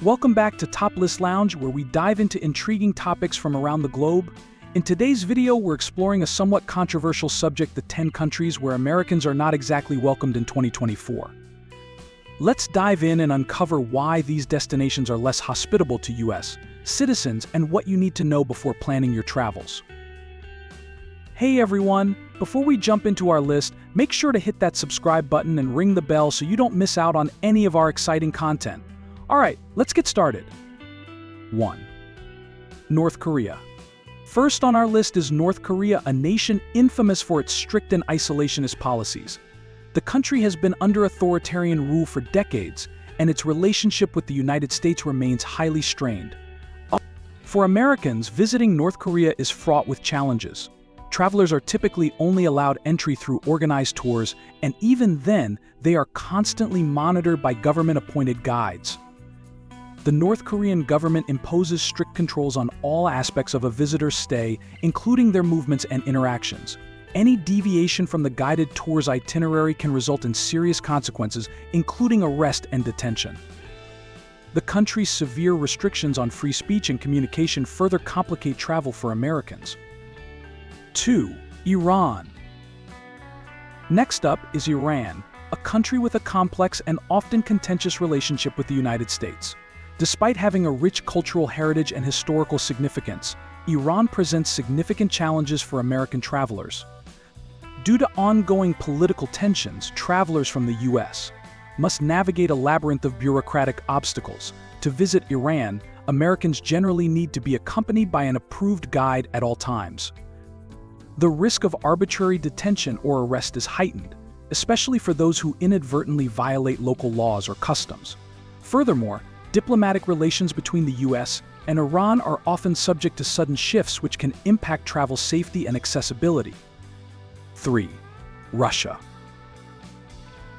Welcome back to Top List Lounge, where we dive into intriguing topics from around the globe. In today's video, we're exploring a somewhat controversial subject: the 10 countries where Americans are not exactly welcomed in 2024. Let's dive in and uncover why these destinations are less hospitable to U.S. citizens and what you need to know before planning your travels. Hey everyone! Before we jump into our list, make sure to hit that subscribe button and ring the bell so you don't miss out on any of our exciting content. Alright, let's get started. 1. North Korea. First on our list is North Korea, a nation infamous for its strict and isolationist policies. The country has been under authoritarian rule for decades, and its relationship with the United States remains highly strained. For Americans, visiting North Korea is fraught with challenges. Travelers are typically only allowed entry through organized tours, and even then, they are constantly monitored by government-appointed guides. The North Korean government imposes strict controls on all aspects of a visitor's stay, including their movements and interactions. Any deviation from the guided tour's itinerary can result in serious consequences, including arrest and detention. The country's severe restrictions on free speech and communication further complicate travel for Americans. 2. Iran. Next up is Iran, a country with a complex and often contentious relationship with the United States. Despite having a rich cultural heritage and historical significance, Iran presents significant challenges for American travelers. Due to ongoing political tensions, travelers from the U.S. must navigate a labyrinth of bureaucratic obstacles. To visit Iran, Americans generally need to be accompanied by an approved guide at all times. The risk of arbitrary detention or arrest is heightened, especially for those who inadvertently violate local laws or customs. Furthermore, diplomatic relations between the U.S. and Iran are often subject to sudden shifts which can impact travel safety and accessibility. 3. Russia.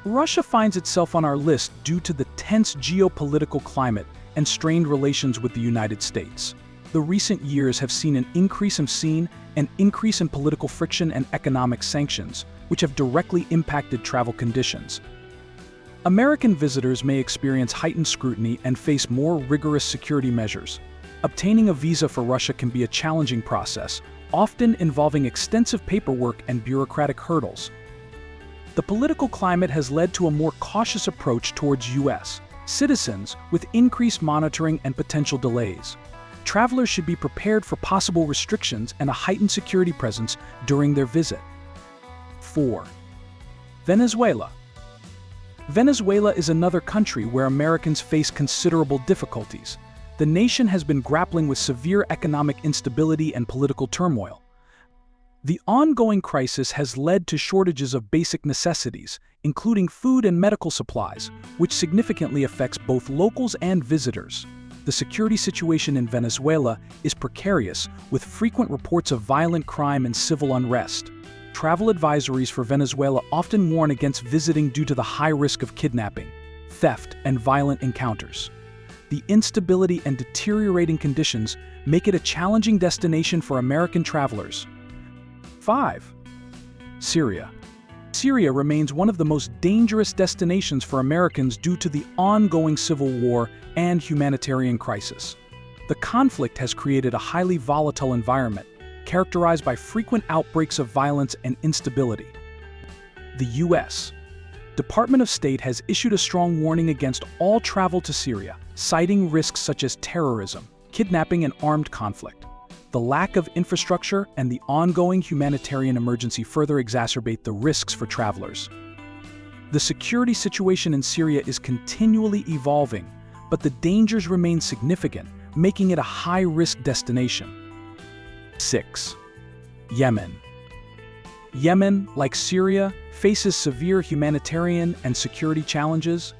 Russia finds itself on our list due to the tense geopolitical climate and strained relations with the United States. The recent years have seen an increase in political friction and economic sanctions, which have directly impacted travel conditions. American visitors may experience heightened scrutiny and face more rigorous security measures. Obtaining a visa for Russia can be a challenging process, often involving extensive paperwork and bureaucratic hurdles. The political climate has led to a more cautious approach towards U.S. citizens, with increased monitoring and potential delays. Travelers should be prepared for possible restrictions and a heightened security presence during their visit. 4. Venezuela. Venezuela is another country where Americans face considerable difficulties. The nation has been grappling with severe economic instability and political turmoil. The ongoing crisis has led to shortages of basic necessities, including food and medical supplies, which significantly affects both locals and visitors. The security situation in Venezuela is precarious, with frequent reports of violent crime and civil unrest. Travel advisories for Venezuela often warn against visiting due to the high risk of kidnapping, theft, and violent encounters. The instability and deteriorating conditions make it a challenging destination for American travelers. 5. Syria. Syria remains one of the most dangerous destinations for Americans due to the ongoing civil war and humanitarian crisis. The conflict has created a highly volatile environment, characterized by frequent outbreaks of violence and instability. The U.S. Department of State has issued a strong warning against all travel to Syria, citing risks such as terrorism, kidnapping, and armed conflict. The lack of infrastructure and the ongoing humanitarian emergency further exacerbate the risks for travelers. The security situation in Syria is continually evolving, but the dangers remain significant, making it a high-risk destination. 6. Yemen. Yemen, like Syria, faces severe humanitarian and security challenges.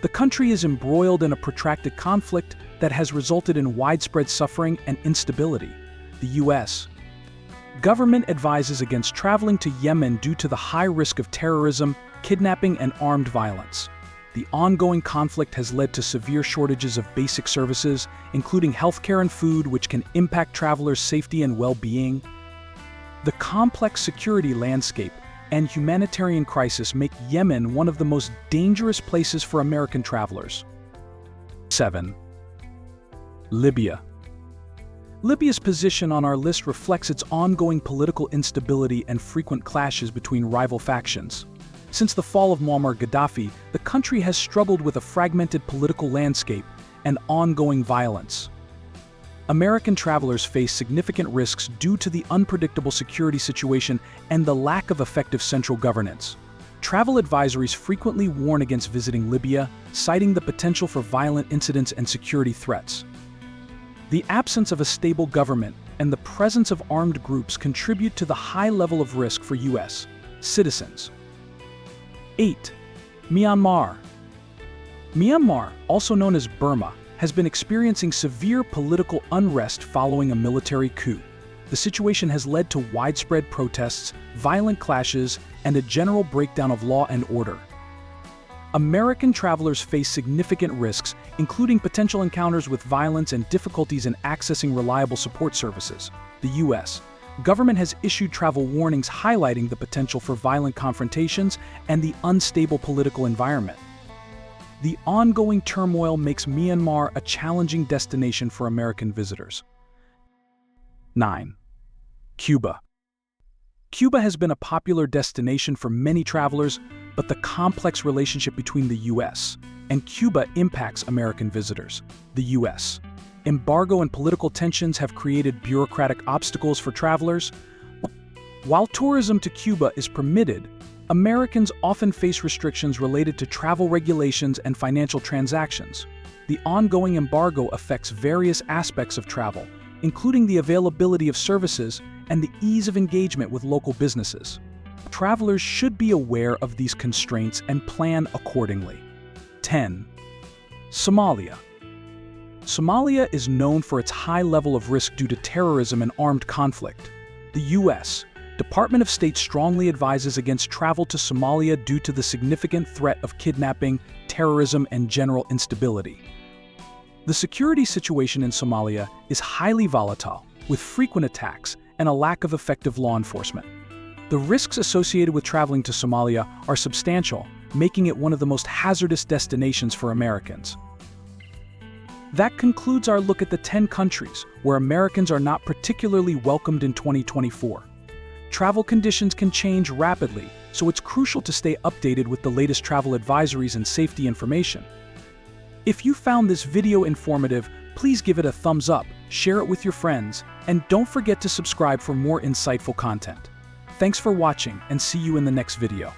The country is embroiled in a protracted conflict that has resulted in widespread suffering and instability. The U.S. government advises against traveling to Yemen due to the high risk of terrorism, kidnapping, and armed violence. The ongoing conflict has led to severe shortages of basic services, including healthcare and food, which can impact travelers' safety and well-being. The complex security landscape and humanitarian crisis make Yemen one of the most dangerous places for American travelers. 7. Libya. Libya's position on our list reflects its ongoing political instability and frequent clashes between rival factions. Since the fall of Muammar Gaddafi, the country has struggled with a fragmented political landscape and ongoing violence. American travelers face significant risks due to the unpredictable security situation and the lack of effective central governance. Travel advisories frequently warn against visiting Libya, citing the potential for violent incidents and security threats. The absence of a stable government and the presence of armed groups contribute to the high level of risk for U.S. citizens. 8. Myanmar. Myanmar, also known as Burma, has been experiencing severe political unrest following a military coup. The situation has led to widespread protests, violent clashes, and a general breakdown of law and order. American travelers face significant risks, including potential encounters with violence and difficulties in accessing reliable support services. The U.S. government has issued travel warnings highlighting the potential for violent confrontations and the unstable political environment. The ongoing turmoil makes Myanmar a challenging destination for American visitors. 9. Cuba. Cuba has been a popular destination for many travelers, but the complex relationship between the U.S. and Cuba impacts American visitors. The U.S. embargo and political tensions have created bureaucratic obstacles for travelers. While tourism to Cuba is permitted, Americans often face restrictions related to travel regulations and financial transactions. The ongoing embargo affects various aspects of travel, including the availability of services and the ease of engagement with local businesses. Travelers should be aware of these constraints and plan accordingly. 10. Somalia. Somalia is known for its high level of risk due to terrorism and armed conflict. The U.S. Department of State strongly advises against travel to Somalia due to the significant threat of kidnapping, terrorism, and general instability. The security situation in Somalia is highly volatile, with frequent attacks and a lack of effective law enforcement. The risks associated with traveling to Somalia are substantial, making it one of the most hazardous destinations for Americans. That concludes our look at the 10 countries where Americans are not particularly welcomed in 2024. Travel conditions can change rapidly, so it's crucial to stay updated with the latest travel advisories and safety information. If you found this video informative, please give it a thumbs up, share it with your friends, and don't forget to subscribe for more insightful content. Thanks for watching, and see you in the next video.